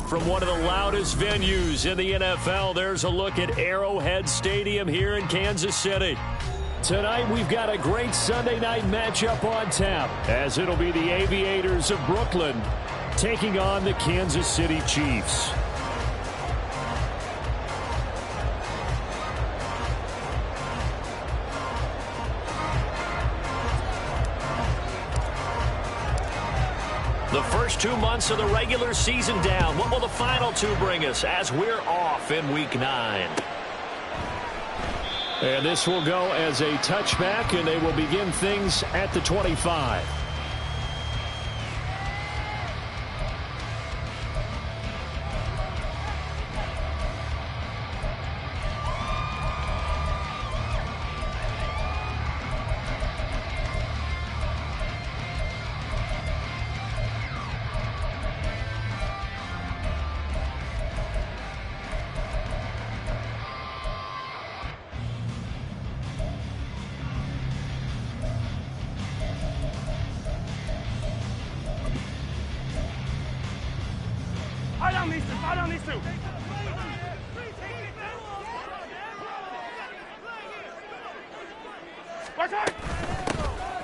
From one of the loudest venues in the NFL, there's a look at Arrowhead Stadium here in Kansas City. Tonight, we've got a great Sunday night matchup on tap, as it'll be the Aviators of Brooklyn taking on the Kansas City Chiefs. The first 2 months of the regular season down. What will the final two bring us as we're off in Week 9? And this will go as a touchback, and they will begin things at the 25.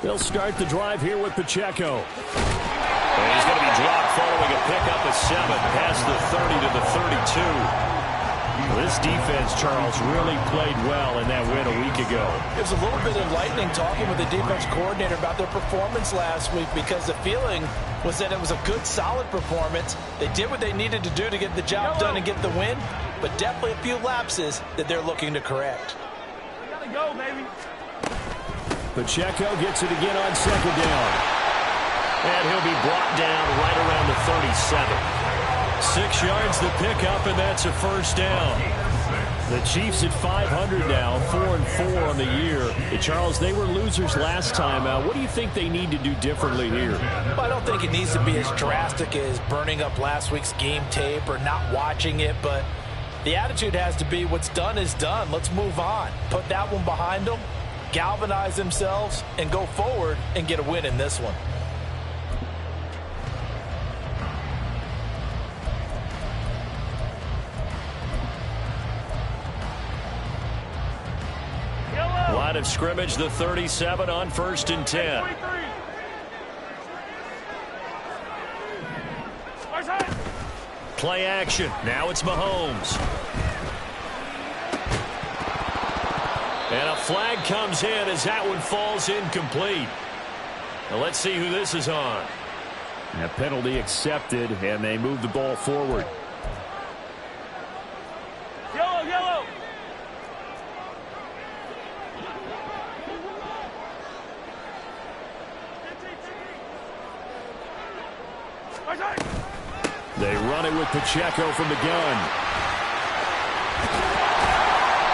They'll start the drive here with Pacheco. And he's going to be dropped following a pickup of 7 past the 30 to the 32. This defense, Charles, really played well in that win a week ago. It was a little bit enlightening talking with the defense coordinator about their performance last week, because the feeling was that it was a good, solid performance. They did what they needed to do to get the job done and get the win, but definitely a few lapses that they're looking to correct. We gotta go, baby. Pacheco gets it again on second down. And he'll be brought down right around the 37. 6 yards the pickup, and that's a first down. The Chiefs at 500 now, 4-4 on the year. Charles, they were losers last time out. What do you think they need to do differently here? Well, I don't think it needs to be as drastic as burning up last week's game tape or not watching it, but the attitude has to be what's done is done. Let's move on. Put that one behind them, galvanize themselves, and go forward and get a win in this one. Line of scrimmage, the 37 on 1st and 10. Play action. Now it's Mahomes. And a flag comes in as that one falls incomplete. Now let's see who this is on. And a penalty accepted, and they move the ball forward. Yellow, yellow. They run it with Pacheco from the gun.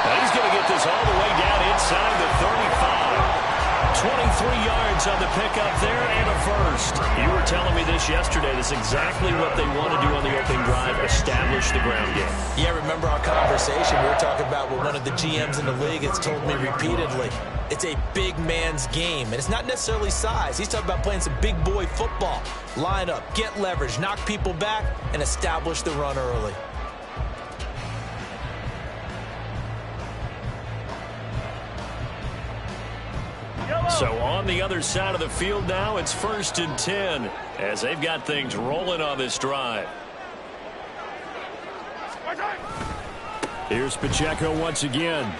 Now he's going to get this all the way down inside the 35. 23 yards on the pickup there and a first. You were telling me this yesterday. That's exactly what they want to do on the opening drive, establish the ground game. Yeah, remember our conversation? We were talking about what one of the GMs in the league has told me repeatedly. It's a big man's game, and it's not necessarily size. He's talking about playing some big boy football. Line up, get leverage, knock people back, and establish the run early. So on the other side of the field now, it's 1st and 10 as they've got things rolling on this drive. Here's Pacheco once again.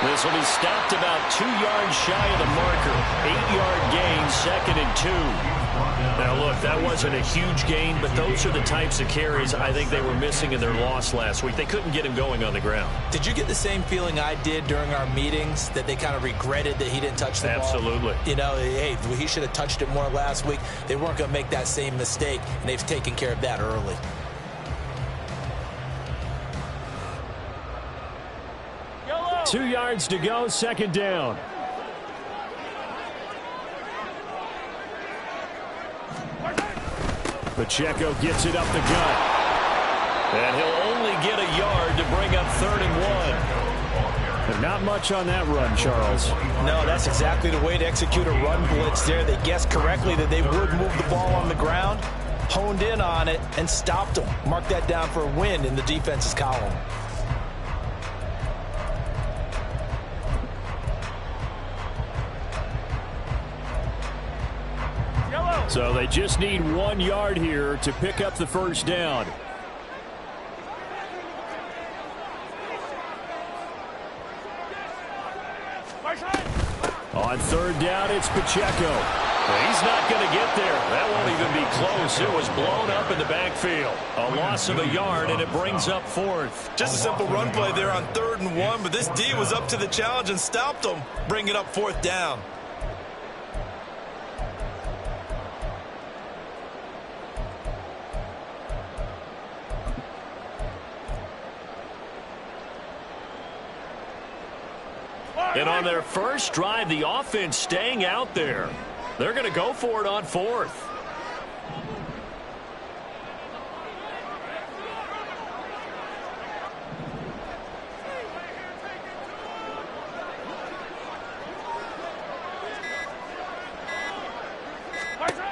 This will be stopped about 2 yards shy of the marker. 8-yard gain, 2nd and 2. Now, look, that wasn't a huge gain, but those are the types of carries I think they were missing in their loss last week. They couldn't get him going on the ground. Did you get the same feeling I did during our meetings, that they kind of regretted that he didn't touch the ball? Absolutely. You know, hey, he should have touched it more last week. They weren't going to make that same mistake, and they've taken care of that early. Yellow. 2 yards to go, 2nd down. Pacheco gets it up the gut. And he'll only get a yard to bring up 3rd and 1. And not much on that run, Charles. No, that's exactly the way to execute a run blitz there. They guessed correctly that they would move the ball on the ground. honed in on it and stopped them. Mark that down for a win in the defense's column. So they just need 1 yard here to pick up the first down. On third down, it's Pacheco. He's not going to get there. That won't even be close. It was blown up in the backfield. A loss of a yard, and it brings up fourth. Just a simple run play there on 3rd and 1, but this D was up to the challenge and stopped them, bringing up 4th down. And on their first drive, the offense staying out there. They're going to go for it on 4th.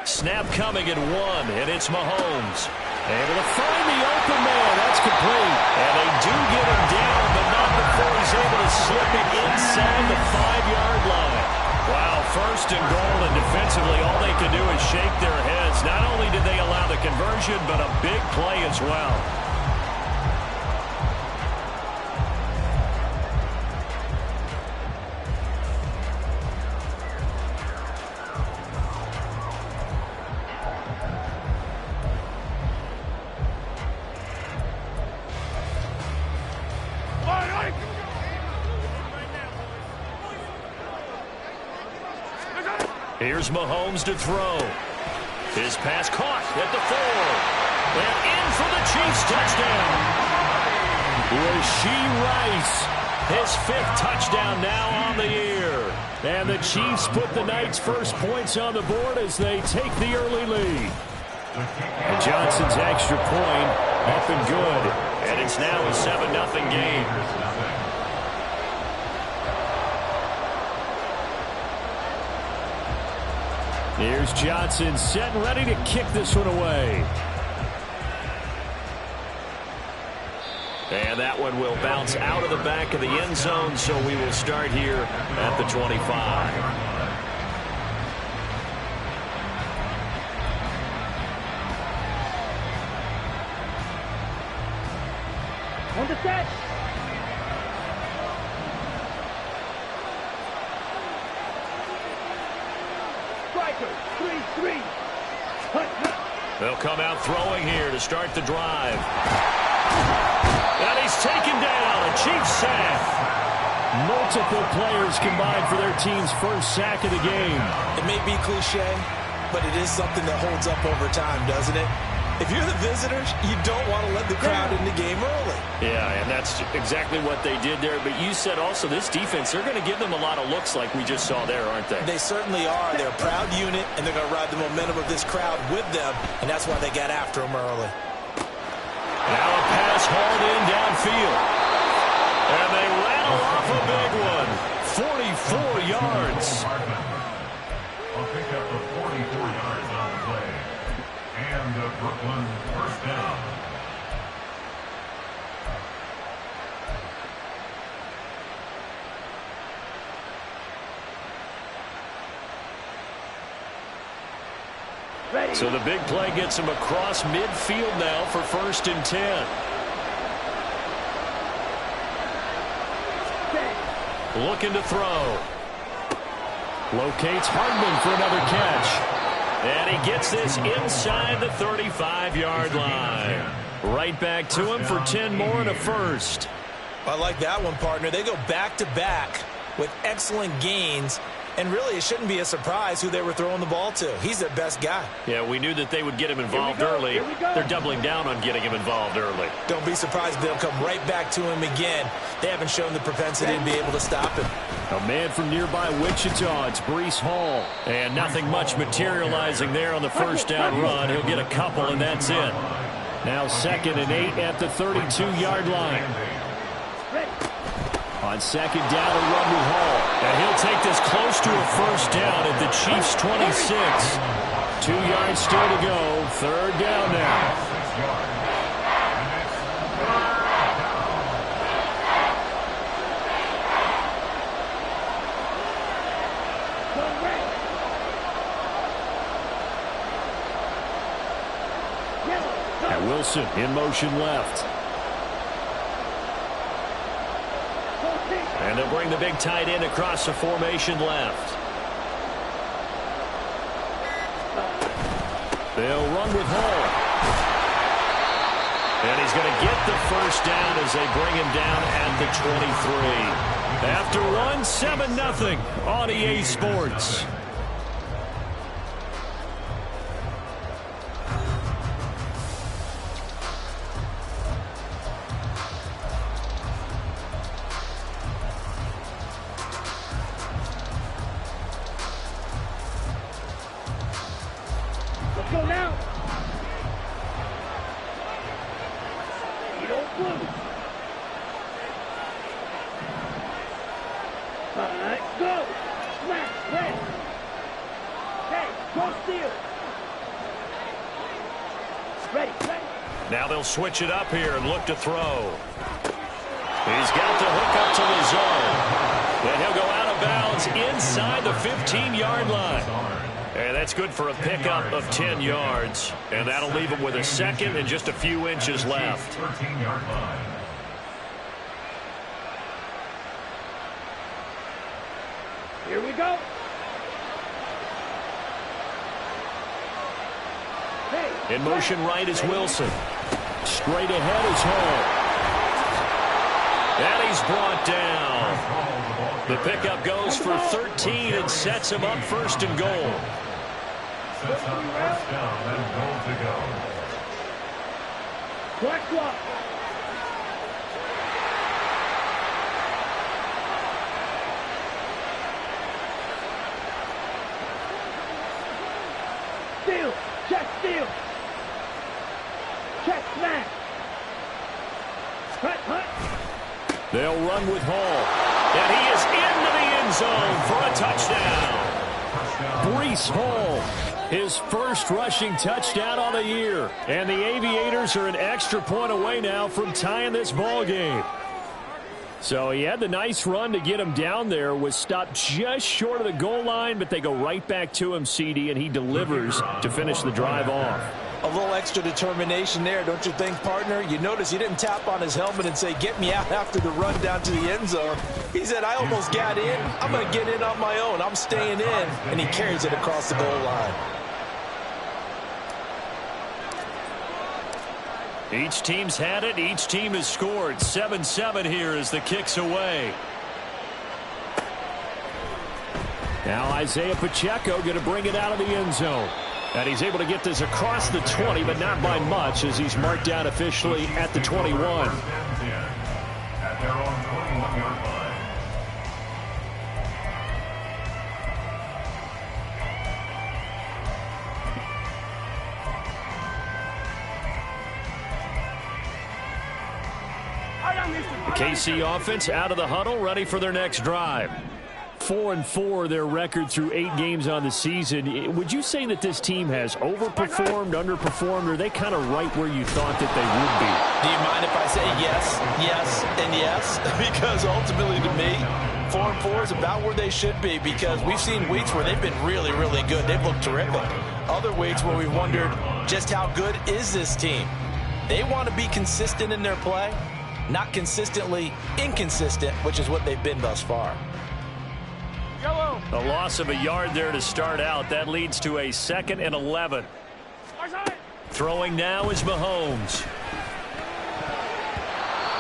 Snap coming at 1, and it's Mahomes. Able to find the open man. That's complete. And they do get him down, but not before he's able to slip it inside the 5-yard line. Wow, 1st and goal, and defensively all they can do is shake their heads. Not only did they allow the conversion, but a big play as well. Here's Mahomes to throw. His pass caught at the 4. And in for the Chiefs touchdown. Rashee Rice, his 5th touchdown now on the year. And the Chiefs put the Knights' first points on the board as they take the early lead. And Johnson's extra point up and good. And it's now a 7-0 game. Here's Johnson set and ready to kick this one away. And that one will bounce out of the back of the end zone, so we will start here at the 25. On the set. They'll come out throwing here to start the drive. And he's taken down. A Chiefs sack. Multiple players combined for their team's first sack of the game. It may be cliche, but it is something that holds up over time, doesn't it? If you're the visitors, you don't want to let the crowd in the game early. Yeah, and that's exactly what they did there. But you said also this defense, they're going to give them a lot of looks like we just saw there, aren't they? They certainly are. They're a proud unit, and they're going to ride the momentum of this crowd with them, and that's why they got after them early. Now a pass hauled in downfield. And they rattle off a big one. 44 yards. I'll pick up the 44 yards on the play. And the Brooklyn first down. Ready. So the big play gets him across midfield now for 1st and 10. Looking to throw. Locates Hardman for another catch. And he gets this inside the 35-yard line. Right back to him for 10 more and a first. I like that one, partner. They go back-to-back with excellent gains. And really, it shouldn't be a surprise who they were throwing the ball to. He's their best guy. Yeah, we knew that they would get him involved early. They're doubling down on getting him involved early. Don't be surprised if they'll come right back to him again. They haven't shown the propensity to be able to stop him. A man from nearby Wichita, it's Breece Hall. And nothing much materializing there on the first down run. He'll get a couple, and that's it. Now 2nd and 8 at the 32-yard line. On 2nd down, a run with Hall. And he'll take this close to a first down at the Chiefs' 26. 2 yards still to go. 3rd down now. 6 yards. And Wilson in motion left. And they'll bring the big tight end across the formation left. They'll run with Hall. And he's going to get the 1st down as they bring him down at the 23. After one, 7-0 on EA Sports. Go now. You don't lose. All right, go. Smash, press. Hey, go steal. Ready, ready. Now they'll switch it up here and look to throw. He's got the hook up to the zone. And he'll go out of bounds inside the 15-yard line. And that's good for a pickup of 10 yards. And that'll leave him with a 2nd and just a few inches left. 13-yard line. Here we go. Hey. In motion right is Wilson. Straight ahead is Hall. And he's brought down. The pickup goes for 13 and sets him up 1st and goal. Sets up 1st down and goal to go. Black block. Steal. Check steal. Check smash. Cut, cut. They'll run with Hall. And he is into the end zone for a touchdown. Breece Hall, his 1st rushing touchdown on the year. And the Aviators are an extra point away now from tying this ball game. So he had the nice run to get him down there, was stopped just short of the goal line, but they go right back to him, CD, and he delivers to finish the drive off. A little extra determination there, don't you think, partner? You notice he didn't tap on his helmet and say, get me out after the run down to the end zone. He said, I almost got in. I'm going to get in on my own. I'm staying in. And he carries it across the goal line. Each team's had it. Each team has scored. 7-7 here as the kick's away. Now Isaiah Pacheco going to bring it out of the end zone. And he's able to get this across the 20, but not by much as he's marked down officially at the 21. At their own 21-yard line. The KC offense out of the huddle, ready for their next drive. 4-4 their record through 8 games on the season. Would you say that this team has overperformed, underperformed, or are they kind of right where you thought that they would be? Do you mind if I say yes, yes, and yes? Because ultimately to me, 4-4 is about where they should be, because we've seen weeks where they've been really, really good. They've looked terrific. Other weeks where we've wondered just how good is this team. They want to be consistent in their play, not consistently inconsistent, which is what they've been thus far. A loss of a yard there to start out. That leads to a 2nd and 11. Throwing now is Mahomes.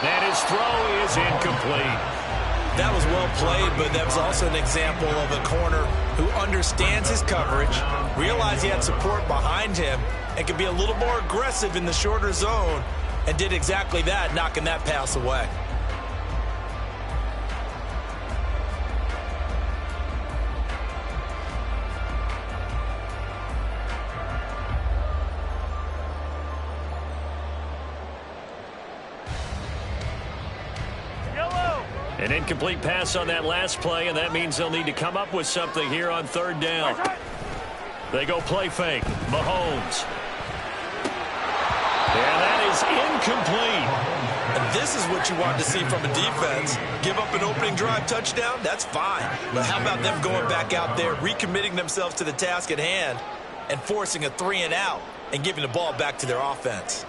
And his throw is incomplete. That was well played, but that was also an example of a corner who understands his coverage, realized he had support behind him, and could be a little more aggressive in the shorter zone, and did exactly that, knocking that pass away. An incomplete pass on that last play, and that means they'll need to come up with something here on 3rd down. They go play fake. Mahomes. And that is incomplete. And this is what you want to see from a defense. Give up an opening drive touchdown, that's fine. But how about them going back out there, recommitting themselves to the task at hand, and forcing a 3-and-out and giving the ball back to their offense?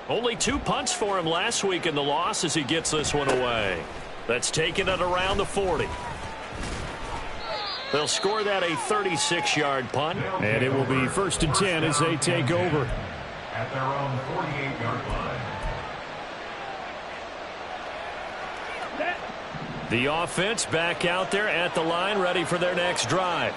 Only 2 punts for him last week in the loss as he gets this one away. That's taken at around the 40. They'll score that a 36-yard punt. And it will be 1st and 10 as they take over. At their own 48-yard line. The offense back out there at the line, ready for their next drive.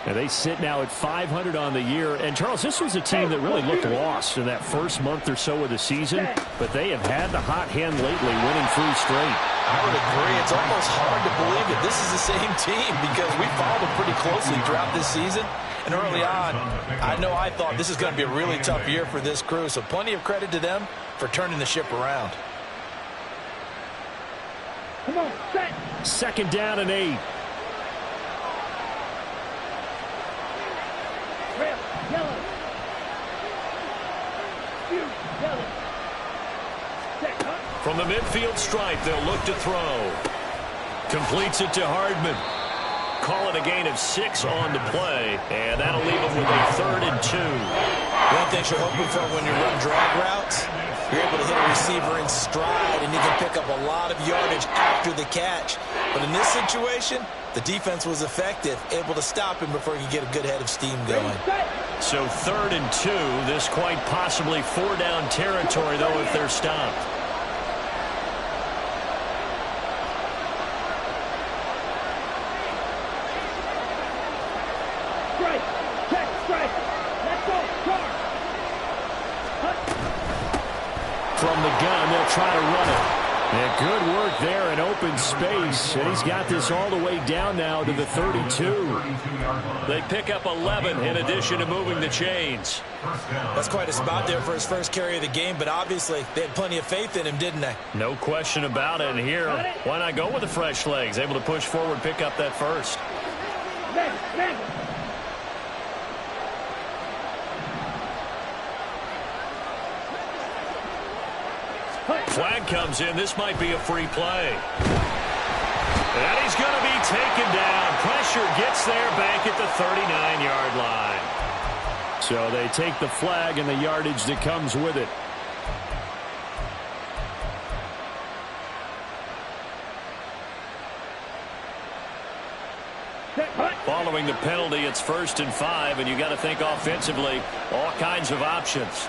And they sit now at 500 on the year. And, Charles, this was a team that really looked lost in that first month or so of the season. But they have had the hot hand lately, winning 3 straight. I would agree. It's almost hard to believe that this is the same team because we followed them pretty closely throughout this season. And early on, I know I thought this is going to be a really tough year for this crew. So plenty of credit to them for turning the ship around. Come on, set. 2nd down and 8. Red, yellow. Blue, yellow. Set, huh? From the midfield stripe, they'll look to throw. Completes it to Hardman. Call it a gain of 6 on the play, and that'll leave them with a 3rd and 2. One thing you're hoping for when you run drag routes, you're able to hit a receiver in stride, and you can pick up a lot of yardage after the catch. But in this situation, the defense was effective, able to stop him before he could get a good head of steam going. So 3rd and 2. This quite possibly 4-down territory, though, if they're stopped. Strike, check, strike. Let's go, charge. From the gun, they'll try to run it. And good work there in open space. And he's got this all the way down now to the 32. They pick up 11 in addition to moving the chains. That's quite a spot there for his first carry of the game, but obviously they had plenty of faith in him, didn't they? No question about it. And here, why not go with the fresh legs? Able to push forward, pick up that first. Ready. Flag comes in. This might be a free play. And he's going to be taken down. Pressure gets there back at the 39-yard line. So they take the flag and the yardage that comes with it. Following the penalty, it's 1st and 5, and you got to think offensively, all kinds of options.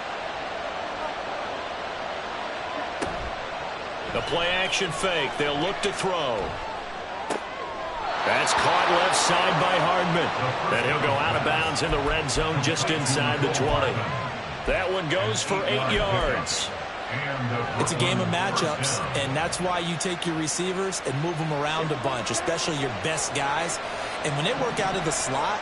The play-action fake. They'll look to throw. That's caught left side by Hardman. And he'll go out of bounds in the red zone just inside the 20. That one goes for 8 yards. It's a game of matchups, and that's why you take your receivers and move them around a bunch, especially your best guys. And when they work out of the slot,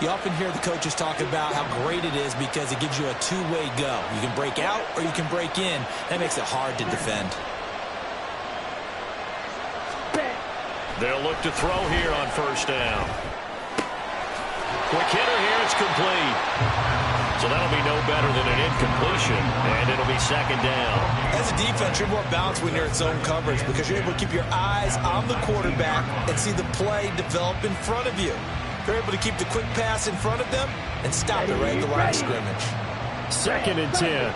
you often hear the coaches talk about how great it is because it gives you a two-way go. You can break out or you can break in. That makes it hard to defend. They'll look to throw here on 1st down. Quick hitter here, it's complete. So that'll be no better than an incompletion, and it'll be 2nd down. As a defense, you're more balanced when you're in zone coverage because you're able to keep your eyes on the quarterback and see the play develop in front of you. You're able to keep the quick pass in front of them and stop it right at the line of scrimmage. 2nd and 10.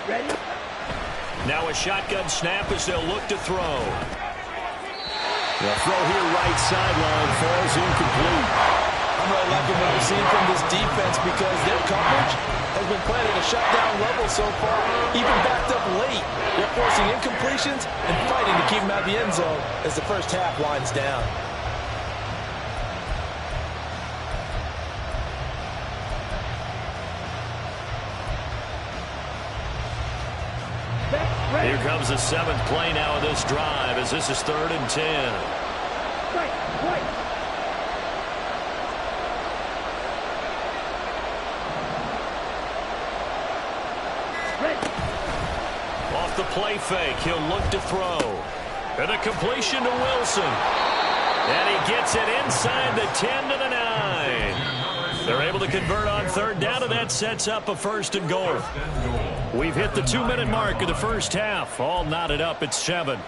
Ready? Now a shotgun snap as they'll look to throw. The throw here right sideline falls incomplete. I'm really liking what we're seeing from this defense because their coverage has been playing at a shutdown level so far, even backed up late. They're forcing incompletions and fighting to keep them out of the end zone as the first half winds down. Here comes the 7th play now of this drive as this is 3rd and 10. Right. the play fake. He'll look to throw. And a completion to Wilson. And he gets it inside the 10 to the 9. They're able to convert on third down, and that sets up a 1st and goal. We've hit the 2-minute mark of the first half. All knotted up at 7.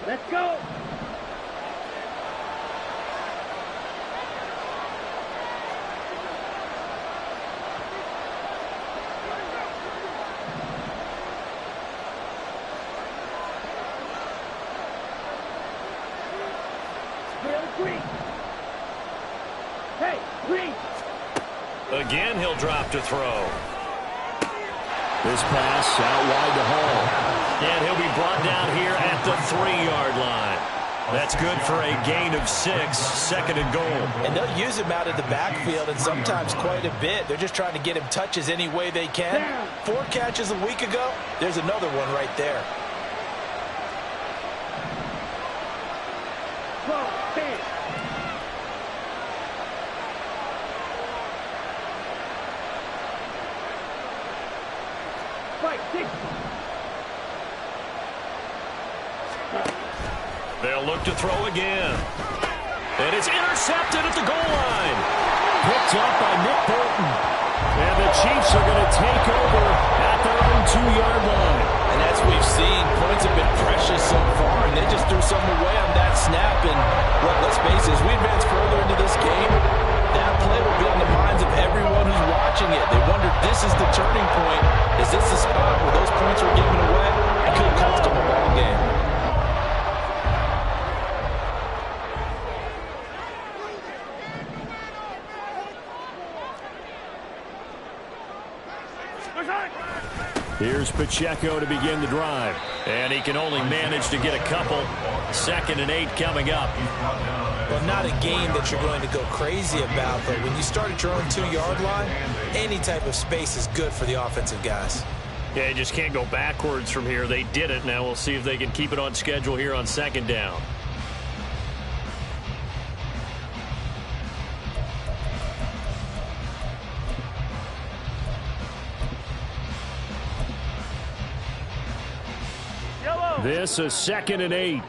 Let's go. Hey, green. Again, he'll drop to throw. This pass out wide to Hall. And he'll be brought down here at the 3-yard line. That's good for a gain of 6, 2nd and goal. And they'll use him out of the backfield, and sometimes quite a bit. They're just trying to get him touches any way they can. 4 catches a week ago. There's another one right there. They'll look to throw again. And it's intercepted at the goal line. Picked up by Nick Bolton. And the Chiefs are going to take over at their own 2-yard line. And as we've seen, points have been precious so far, and they just threw some away on that snap. And, well, let's face it, as we advance further into this game, that play will be on the minds of everyone who's watching it. They wonder, this is the turning point. Is this the spot where those points are given away? It could cost them a ball game. Here's Pacheco to begin the drive. And he can only manage to get a couple. 2nd and 8 coming up. Well, not a game that you're going to go crazy about, but when you start at your own 2-yard line, any type of space is good for the offensive guys. Yeah, you just can't go backwards from here. They did it. Now we'll see if they can keep it on schedule here on 2nd down. This is 2nd and 8.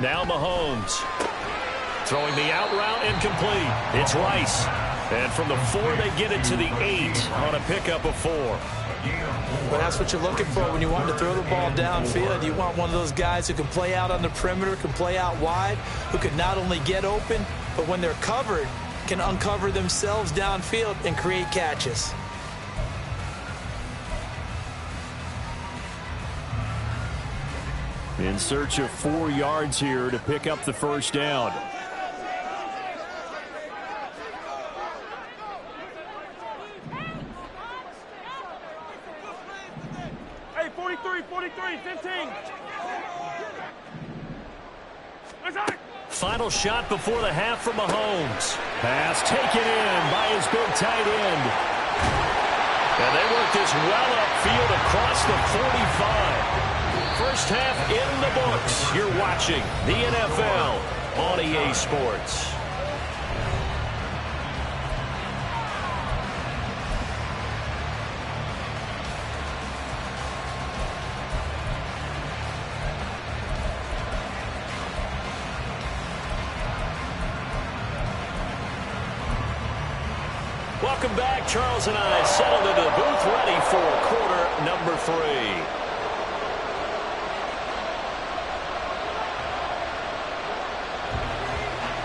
Now Mahomes. Throwing the out route incomplete. It's Rice. And from the 4, they get it to the 8 on a pickup of 4. Well, that's what you're looking for when you want to throw the ball downfield. You want one of those guys who can play out on the perimeter, can play out wide, who can not only get open, but when they're covered, can uncover themselves downfield and create catches. In search of 4 yards here to pick up the 1st down. Hey, 43, 15. Final shot before the half from Mahomes. Pass taken in by his big tight end. And they work this well upfield across the 45. First half in the books. You're watching the NFL on EA Sports. Welcome back. Charles and I settled into the booth ready for quarter number 3.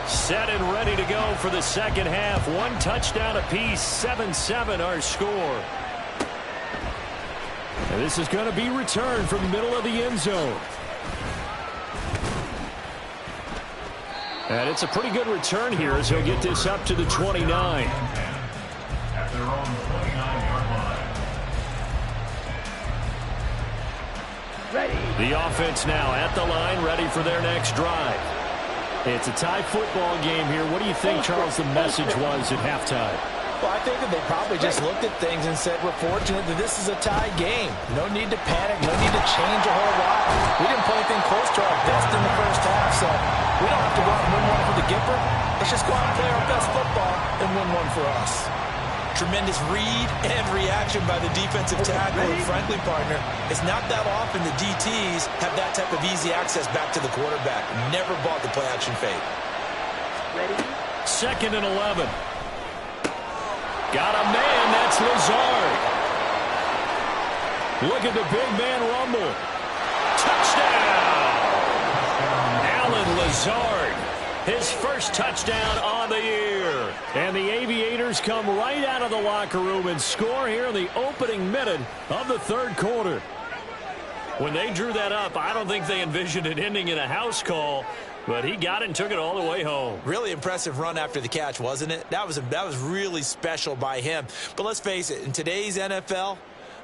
Set and ready to go for the 2nd half. 1 touchdown apiece, 7-7 our score. And this is going to be returned from the middle of the end zone. And it's a pretty good return here as he'll get this up to the 29. At their own 29-yard line. Ready. The offense now at the line, ready for their next drive. It's a tie football game here. What do you think, Charles, the message was at halftime? Well, I think that they probably just looked at things and said, we're fortunate that this is a tie game. No need to panic, no need to change a whole lot. We didn't play anything close to our best in the first half, so we don't have to go out and win one for the Gipper. Let's just go out and play our best football and win one for us. Tremendous read and reaction by the defensive tackle. And frankly, partner, it's not that often the DTs have that type of easy access back to the quarterback. Never bought the play-action fake. Ready? 2nd and 11. Got a man, that's Lazard. Look at the big man rumble. Touchdown! Alan Lazard, his first touchdown on the year. And the Aviators come right out of the locker room and score here in the opening minute of the third quarter. When they drew that up, I don't think they envisioned it ending in a house call. But he got it and took it all the way home. Really impressive run after the catch, wasn't it? That was really special by him. But let's face it, in today's NFL,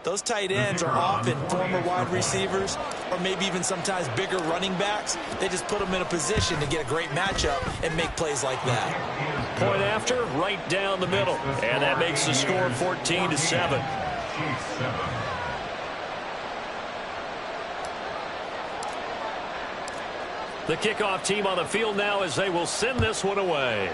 those tight ends are often former wide receivers or maybe even sometimes bigger running backs. They just put them in a position to get a great matchup and make plays like that. Point after, right down the middle. And that makes the score 14-7. The kickoff team on the field now as they will send this one away.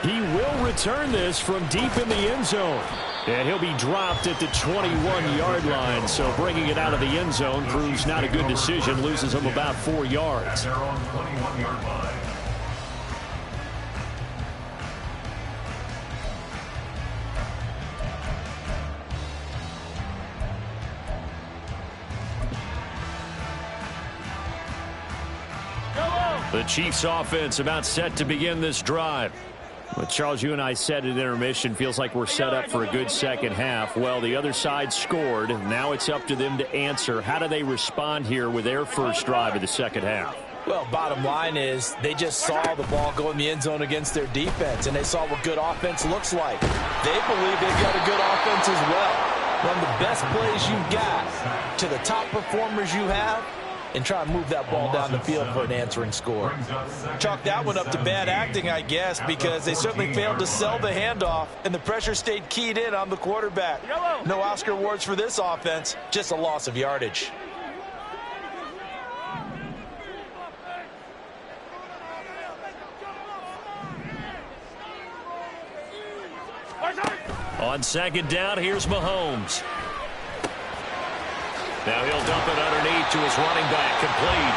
He will return this from deep in the end zone. And he'll be dropped at the 21-yard line. So bringing it out of the end zone proves not a good decision. Loses him about 4 yards. They're on 21-yard line. The Chiefs offense about set to begin this drive. But Charles, you and I said at intermission, feels like we're set up for a good second half. Well, the other side scored. Now it's up to them to answer. How do they respond here with their first drive of the second half? Well, bottom line is they just saw the ball go in the end zone against their defense, and they saw what good offense looks like. They believe they've got a good offense as well. Run the best plays you've got to the top performers you have, and try and move that ball down the field for an answering score. Chalk that one up to bad acting, I guess, because they certainly failed to sell the handoff, and the pressure stayed keyed in on the quarterback. No Oscar awards for this offense, just a loss of yardage. On second down, here's Mahomes. Now he'll dump it underneath to his running back, complete.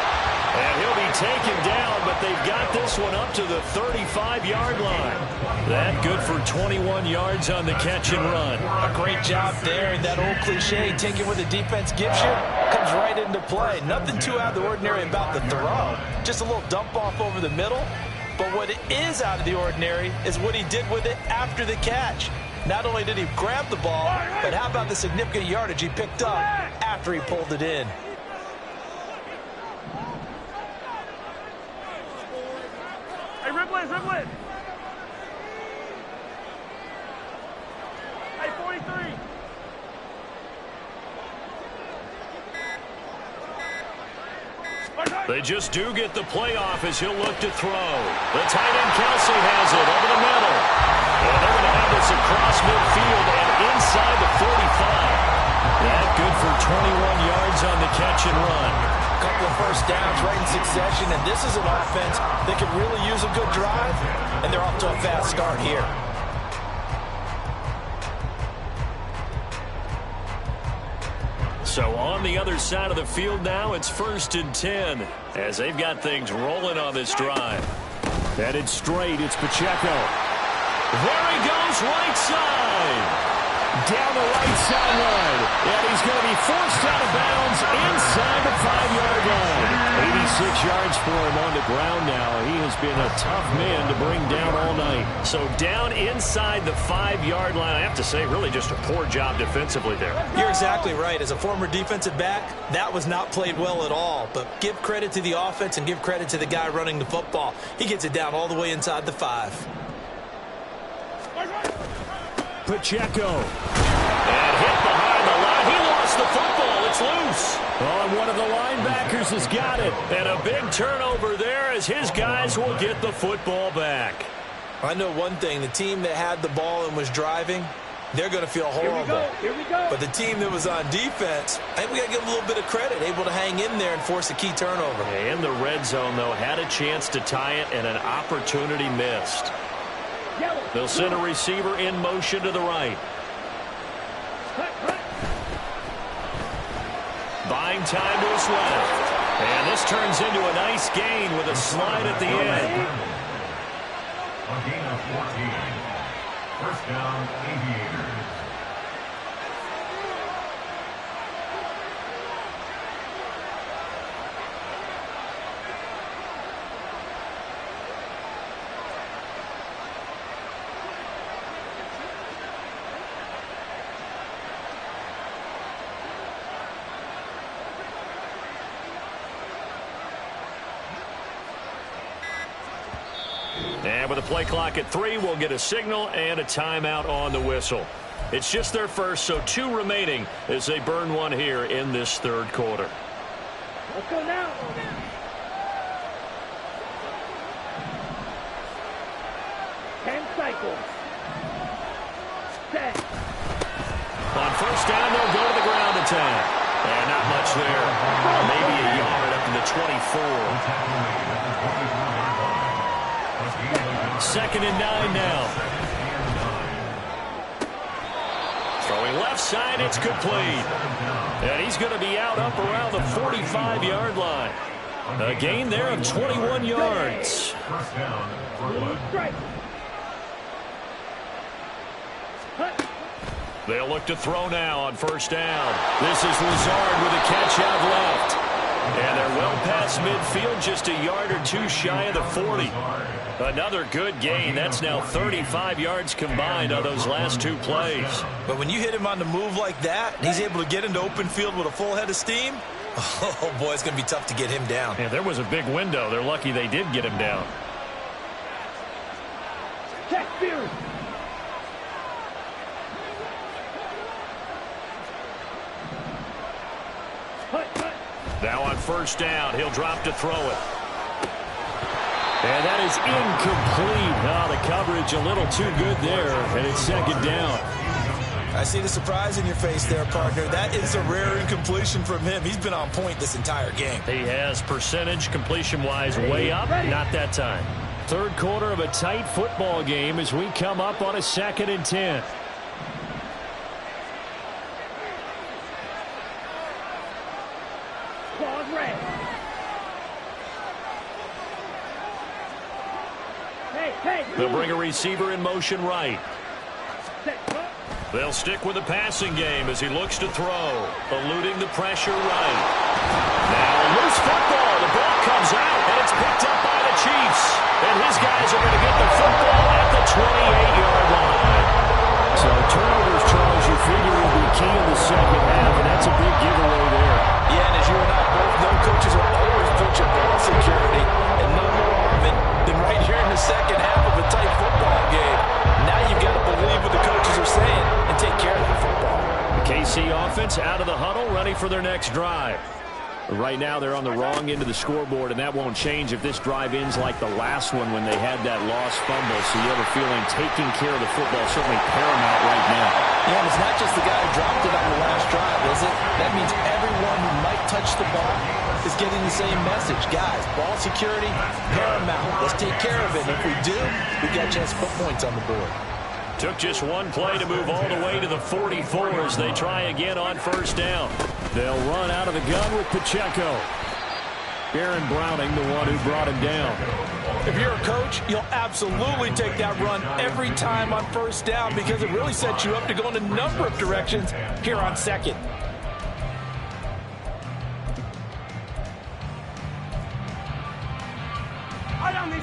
And he'll be taken down, but they've got this one up to the 35-yard line. That good for 21 yards on the catch and run. A great job there, and that old cliche, taking what the defense gives you, comes right into play. Nothing too out of the ordinary about the throw. Just a little dump off over the middle. But what is out of the ordinary is what he did with it after the catch. Not only did he grab the ball, but how about the significant yardage he picked up after he pulled it in? Hey, Ripley, Ripley. Hey, 43. They just do get the playoff as he'll look to throw. The tight end Kelsey has it over the middle. And they're going to have this across midfield and inside the 45. That good for 21 yards on the catch and run. A couple of first downs right in succession, and this is an offense that could really use a good drive, and they're off to a fast start here. So on the other side of the field now, it's 1st and 10 as they've got things rolling on this drive. Headed straight, it's Pacheco. There he goes, right side. Down the right sideline. And he's going to be forced out of bounds inside the 5-yard line. 86 yards for him on the ground now. He has been a tough man to bring down all night. So down inside the 5-yard line. I have to say, really just a poor job defensively there. You're exactly right. As a former defensive back, that was not played well at all. But give credit to the offense and give credit to the guy running the football. He gets it down all the way inside the 5. Pacheco. And hit behind the line. He lost the football. It's gets loose. Oh, and one of the linebackers has got it. And a big turnover there as his guys will get the football back. I know one thing. The team that had the ball and was driving, they're going to feel horrible. Here we go. But the team that was on defense, I think we got to give them a little bit of credit, able to hang in there and force a key turnover. In the red zone, though, had a chance to tie it and an opportunity missed. They'll send a receiver in motion to the right. Buying time to his left. And this turns into a nice gain with a slide at the end. A gain of 14. First down, Aviators. And with a play clock at 3, we'll get a signal and a timeout on the whistle. It's just their first, so 2 remaining as they burn one here in this third quarter. Let's go now. 10 cycles. Set. On first down, they'll go to the ground attack. And not much there. Maybe a yard up to the 24. Second and 9 now. Throwing left side, it's complete. And he's going to be out up around the 45-yard line. A gain there of 21 yards. They'll look to throw now on first down. This is Lazard with a catch out left. And they're well past midfield, just a yard or 2 shy of the 40. Another good gain. That's now 35 yards combined on those last 2 plays. But when you hit him on the move like that, and he's able to get into open field with a full head of steam, oh, boy, it's going to be tough to get him down. Yeah, there was a big window. They're lucky they did get him down. Check Spears. Now on first down, he'll drop to throw it. And that is incomplete. Oh, the coverage a little too good there, and it's second down. I see the surprise in your face there, partner. That is a rare incompletion from him. He's been on point this entire game. He has percentage completion-wise way up, not that time. Third quarter of a tight football game as we come up on a 2nd and 10. They'll bring a receiver in motion right. They'll stick with the passing game as he looks to throw, eluding the pressure right. Now a loose football. The ball comes out, and it's picked up by the Chiefs. And his guys are going to get the football at the 28-yard line. So turnovers, Charles, you figure will be key in the second half, and that's a big giveaway there. Yeah, and as you and I both know, coaches will always put your ball security, and no more often than right here in the second half of a tight football game. Now you've got to believe what the coaches are saying and take care of the football. The KC offense out of the huddle, ready for their next drive. Right now they're on the wrong end of the scoreboard, and that won't change if this drive ends like the last one when they had that lost fumble. So you have a feeling taking care of the football is certainly paramount right now. Yeah, and it's not just the guy who dropped it on the last drive, is it? That means everyone who might touch the ball is getting the same message. Guys, ball security, paramount. Let's take care of it. And if we do, we've got a chance to put points on the board. Took just one play to move all the way to the 44 as they try again on first down. They'll run out of the gun with Pacheco. Aaron Browning, the one who brought him down. If you're a coach, you'll absolutely take that run every time on first down because it really sets you up to go in a number of directions here on second.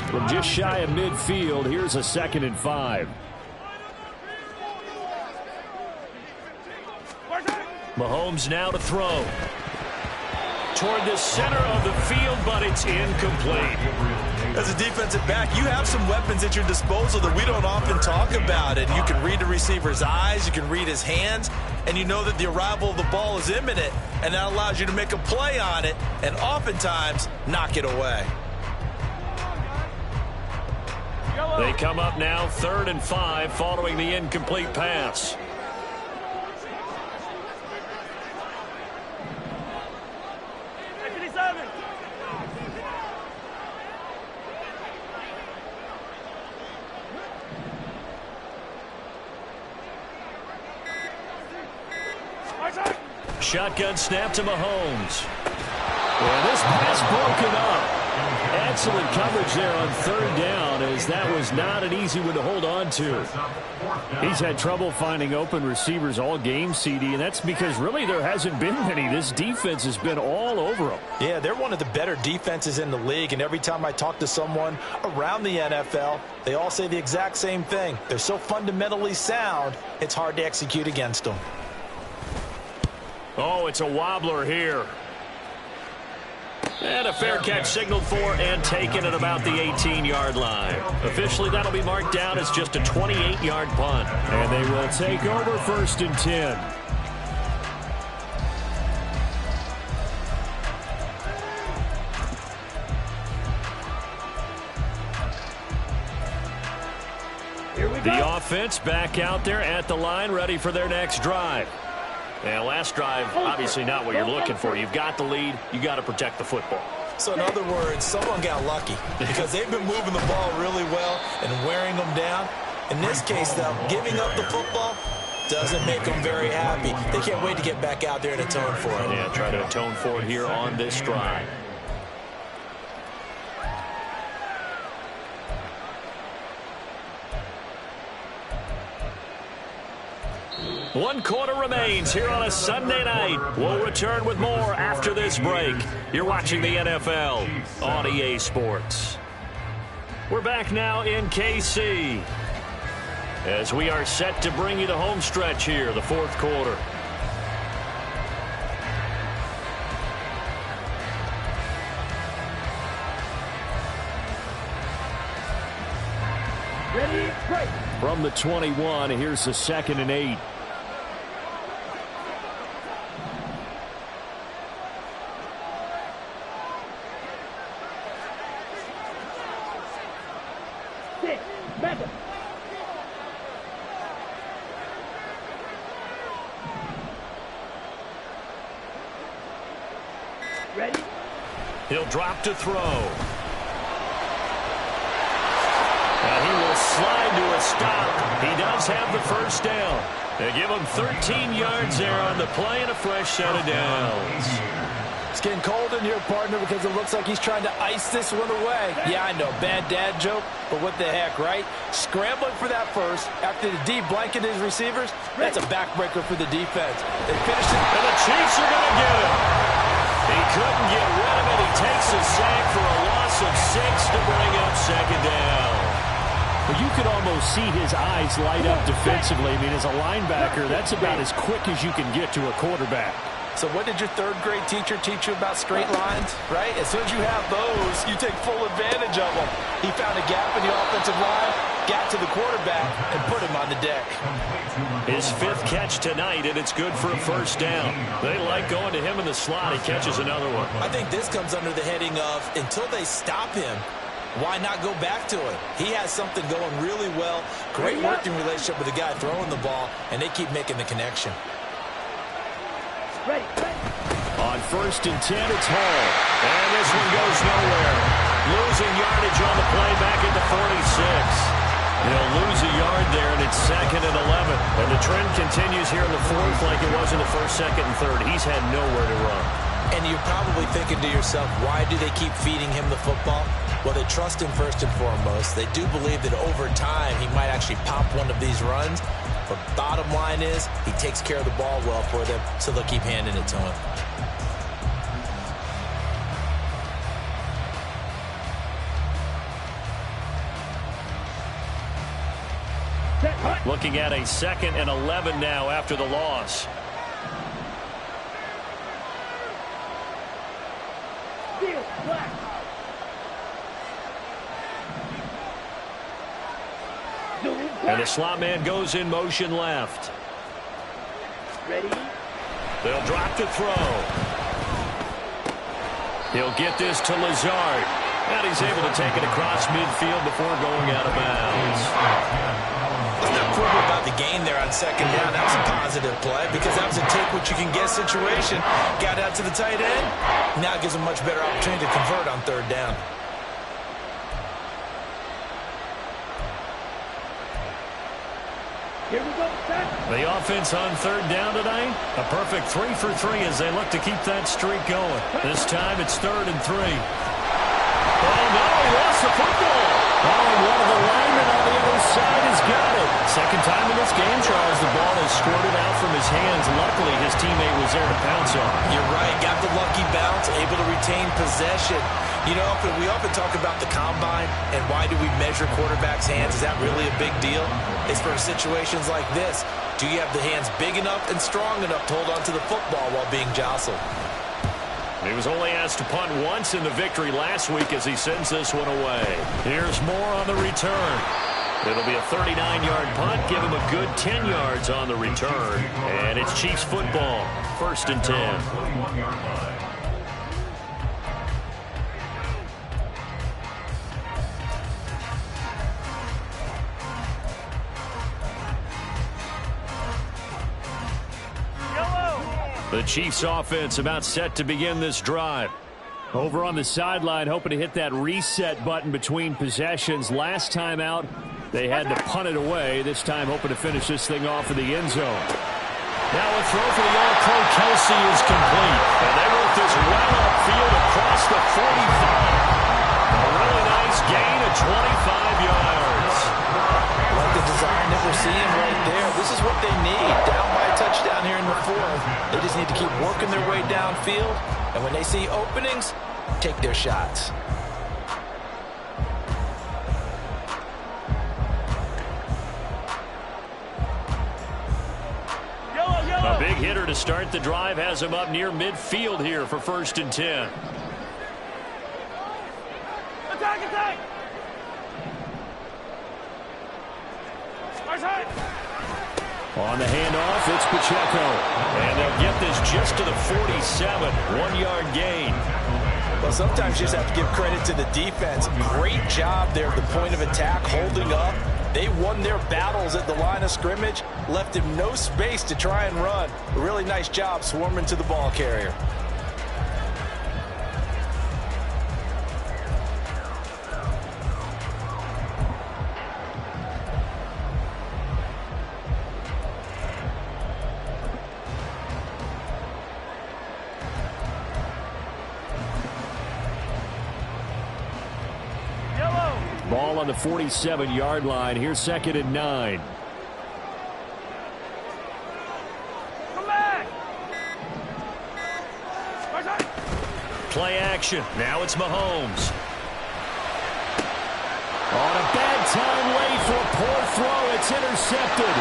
From just shy of midfield, here's a 2nd and 5. Mahomes now to throw. toward the center of the field, but it's incomplete. As a defensive back, you have some weapons at your disposal that we don't often talk about. And you can read the receiver's eyes, you can read his hands, and you know that the arrival of the ball is imminent, and that allows you to make a play on it and oftentimes knock it away. They come up now 3rd and 5 following the incomplete pass. Shotgun snap to Mahomes. And this pass broken up. Excellent coverage there on 3rd down, as that was not an easy one to hold on to. He's had trouble finding open receivers all game, CD, and that's because really there hasn't been many. This defense has been all over them. Yeah, they're one of the better defenses in the league, and every time I talk to someone around the NFL, they all say the exact same thing. They're so fundamentally sound, it's hard to execute against them. Oh, it's a wobbler here. And a fair catch signaled for and taken at about the 18-yard line. Officially, that'll be marked down as just a 28-yard punt. And they will take over 1st and 10. The offense back out there at the line, ready for their next drive. And last drive, obviously not what you're looking for. You've got the lead. You got to protect the football. So in other words, someone got lucky because they've been moving the ball really well and wearing them down. In this case, though, giving up the football doesn't make them very happy. They can't wait to get back out there and atone for it. Yeah, try to atone for it here on this drive. One quarter remains here on a Sunday night. We'll return with more after this break. You're watching the NFL on EA Sports. We're back now in KC as we are set to bring you the home stretch here, the 4th quarter. Ready, break. From the 21, here's the 2nd and 8. Madden. Ready? He'll drop to throw. And he will slide to a stop. He does have the 1st down. They give him 13 yards there on the play and a fresh set of downs. It's getting cold in here, partner, because it looks like he's trying to ice this one away. Yeah, I know, bad dad joke, but what the heck, right? Scrambling for that first after the D blanketed his receivers, that's a backbreaker for the defense. They finished it. And the Chiefs are going to get him. He couldn't get rid of it. He takes a sack for a loss of 6 to bring up 2nd down. Well, you could almost see his eyes light up defensively. I mean, as a linebacker, that's about as quick as you can get to a quarterback. So what did your 3rd grade teacher teach you about straight lines, right? As soon as you have those, you take full advantage of them. He found a gap in the offensive line, got to the quarterback, and put him on the deck. His 5th catch tonight, and it's good for a 1st down. They like going to him in the slot. He catches another one. I think this comes under the heading of, until they stop him, why not go back to it? He has something going really well. Great working relationship with the guy throwing the ball, and they keep making the connection. Ready, ready. On 1st and 10, it's Hall. And this one goes nowhere. Losing yardage on the play back at the 46. They'll lose a yard there, and it's 2nd and 11. And the trend continues here in the 4th like it was in the 1st, 2nd, and 3rd. He's had nowhere to run. And you're probably thinking to yourself, why do they keep feeding him the football? Well, they trust him first and foremost. They do believe that over time he might actually pop one of these runs. But bottom line is he takes care of the ball well for them, so they'll keep handing it to him. Looking at a 2nd and 11 now after the loss. steal, black. And the slot man goes in motion left. Ready? They'll drop to throw. He'll get this to Lazard. And he's able to take it across midfield before going out of bounds. It's not proving about the gain there on second down. That was a positive play because that was a take-what-you-can-get situation. Got out to the tight end. Now it gives him a much better opportunity to convert on third down. Here we go, set. The offense on third down tonight, a perfect 3 for 3 as they look to keep that streak going. This time it's 3rd and 3. Oh, no, he lost the football. Oh, and one of the linemen on the other side has got it. Second time in this game, Charles, the ball has squirted out from his hands. Luckily, his teammate was there to pounce on. You're right. Got the lucky bounce, able to retain possession. You know, we often talk about the combine and why do we measure quarterbacks' hands. Is that really a big deal? It's for situations like this. Do you have the hands big enough and strong enough to hold onto the football while being jostled? He was only asked to punt once in the victory last week as he sends this one away. Here's more on the return. It'll be a 39-yard punt. Give him a good 10 yards on the return. And it's Chiefs football. 1st and 10. 31-yard line. The Chiefs offense about set to begin this drive. Over on the sideline, hoping to hit that reset button between possessions. Last time out, they had to punt it away. This time, hoping to finish this thing off in the end zone. Now a throw for the All-Pro Kelsey is complete. And they work this well upfield across the 45. A really nice gain of 25 yards. Like the design that we're seeing right there. This is what they need. Down by a touchdown here in the 4th. They just need to keep working their way downfield. And when they see openings, take their shots. A big hitter to start the drive has him up near midfield here for 1st and 10. Attack, attack! On the handoff, it's Pacheco. And they'll get this just to the 47. 1-yard gain. Well, sometimes you just have to give credit to the defense. Great job there at the point of attack, holding up. They won their battles at the line of scrimmage, left him no space to try and run. A really nice job swarming to the ball carrier. Ball on the 47-yard line. Here's 2nd and 9. Come back! Play action. Now it's Mahomes. On a bad time late for a poor throw. It's intercepted.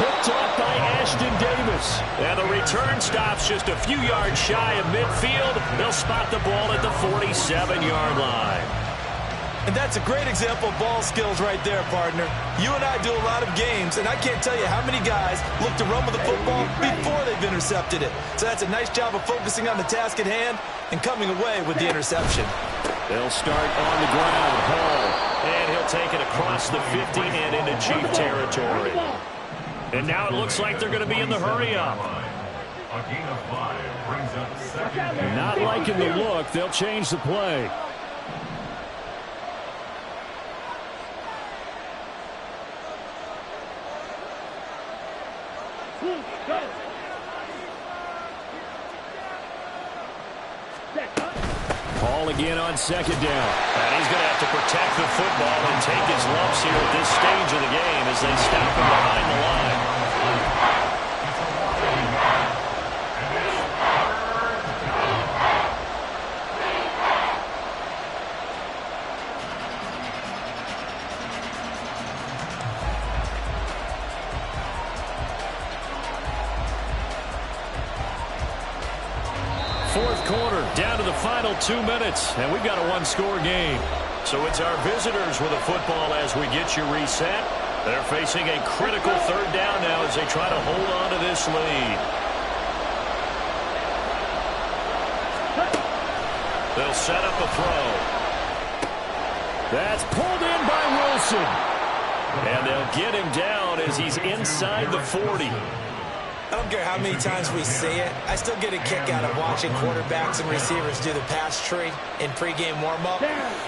Picked up by Ashton Davis. And the return stops just a few yards shy of midfield. They'll spot the ball at the 47-yard line. And that's a great example of ball skills right there, partner. You and I do a lot of games, and I can't tell you how many guys look to run with the football before they've intercepted it. So that's a nice job of focusing on the task at hand and coming away with the interception. They'll start on the ground. Hall. And he'll take it across the 50 and into Chief territory. And now it looks like they're going to be in the hurry-up. A gain of 5 brings up 2nd. Not liking the look. They'll change the play. Hall again on 2nd down. And he's going to have to protect the football and take his lumps here at this stage of the game as they stop him behind the line. quarter, down to the final 2 minutes, and we've got a one-score game. So it's our visitors with a football as we get you reset. They're facing a critical third down now as they try to hold on to this lead. They'll set up a throw. That's pulled in by Wilson. And they'll get him down as he's inside the 40. I don't care how many times we say it, I still get a kick out of watching quarterbacks and receivers do the pass tree in pregame warm-up.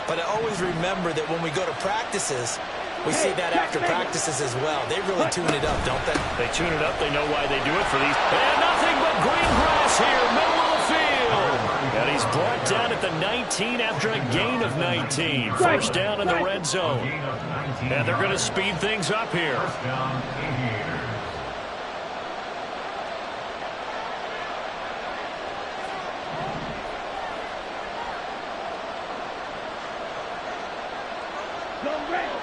But I always remember that when we go to practices, we see that after practices as well. They really tune it up, don't they? They tune it up. They know why they do it for these. And nothing but green grass here, middle of the field. And he's brought down at the 19 after a gain of 19. First down in the red zone. And they're going to speed things up here. First down, Aviators. Long range.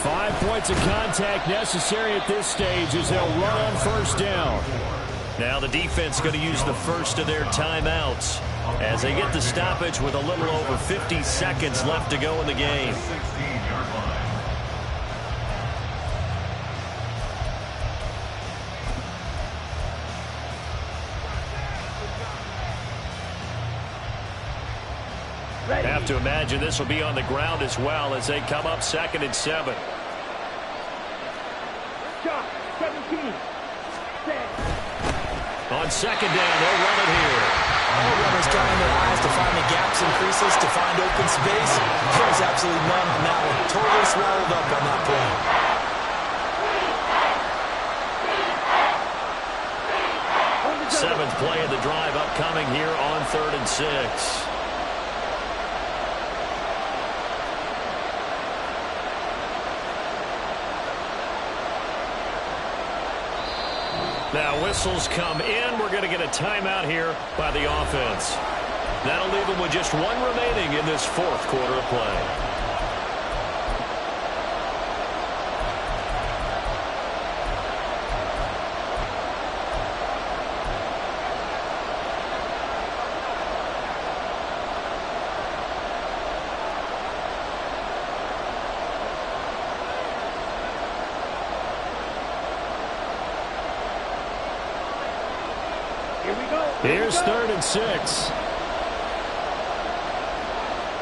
5 points of contact necessary at this stage as they'll run on first down. Now the defense going to use the first of their timeouts as they get the stoppage with a little over 50 seconds left to go in the game. 16-yard line. Have to imagine this will be on the ground as well as they come up 2nd and 7. Shot. 17. Set. On 2nd down, they'll run it here. All runners counting their eyes to find the gaps and creases, to find open space. There's absolutely none on that one. Totally swallowed up on that play. Seventh play of the drive upcoming here on 3rd and 6. Now whistles come in. We're going to get a timeout here by the offense. That'll leave them with just one remaining in this 4th quarter of play. Here we go. Here's 3rd and 6.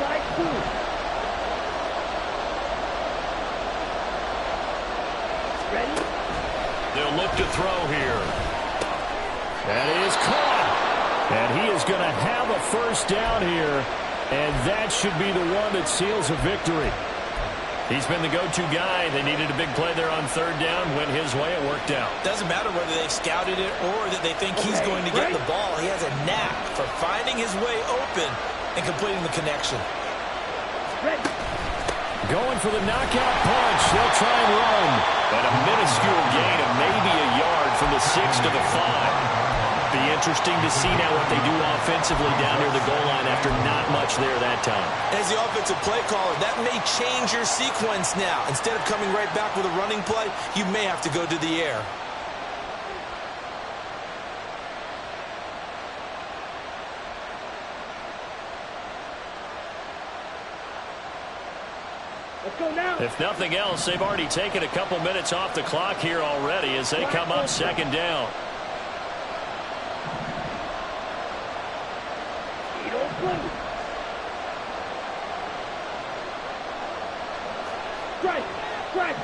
Side 2. Ready? They'll look to throw here. That is caught. And he is going to have a first down here. And that should be the one that seals a victory. He's been the go-to guy. They needed a big play there on 3rd down. Went his way. It worked out. Doesn't matter whether they've scouted it or that they think he's going to get the ball. He has a knack for finding his way open and completing the connection. Ready? Going for the knockout punch. They'll try and run. But a minuscule gain of maybe a yard from the 6 to the 5. Be interesting to see now what they do offensively down near the goal line after not much there that time. As the offensive play caller, that may change your sequence now. Instead of coming right back with a running play, you may have to go to the air. Let's go now. If nothing else, they've already taken a couple minutes off the clock here already as they come up 2nd down. Strike! Strike!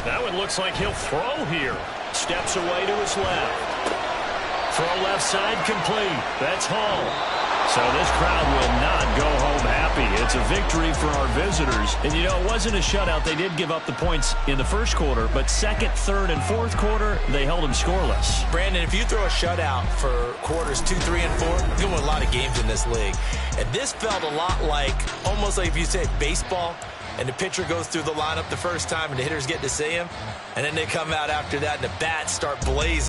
That one looks like he'll throw here. Steps away to his left. Throw left side complete. That's Hall. So this crowd will not go home happy. It's a victory for our visitors. And, you know, it wasn't a shutout. They did give up the points in the 1st quarter, but 2nd, 3rd, and 4th quarter, they held them scoreless. Brandon, if you throw a shutout for quarters 2, 3, and 4, you're going to win a lot of games in this league. And this felt a lot like, almost like if you said baseball, and the pitcher goes through the lineup the first time and the hitters get to see him, and then they come out after that and the bats start blazing.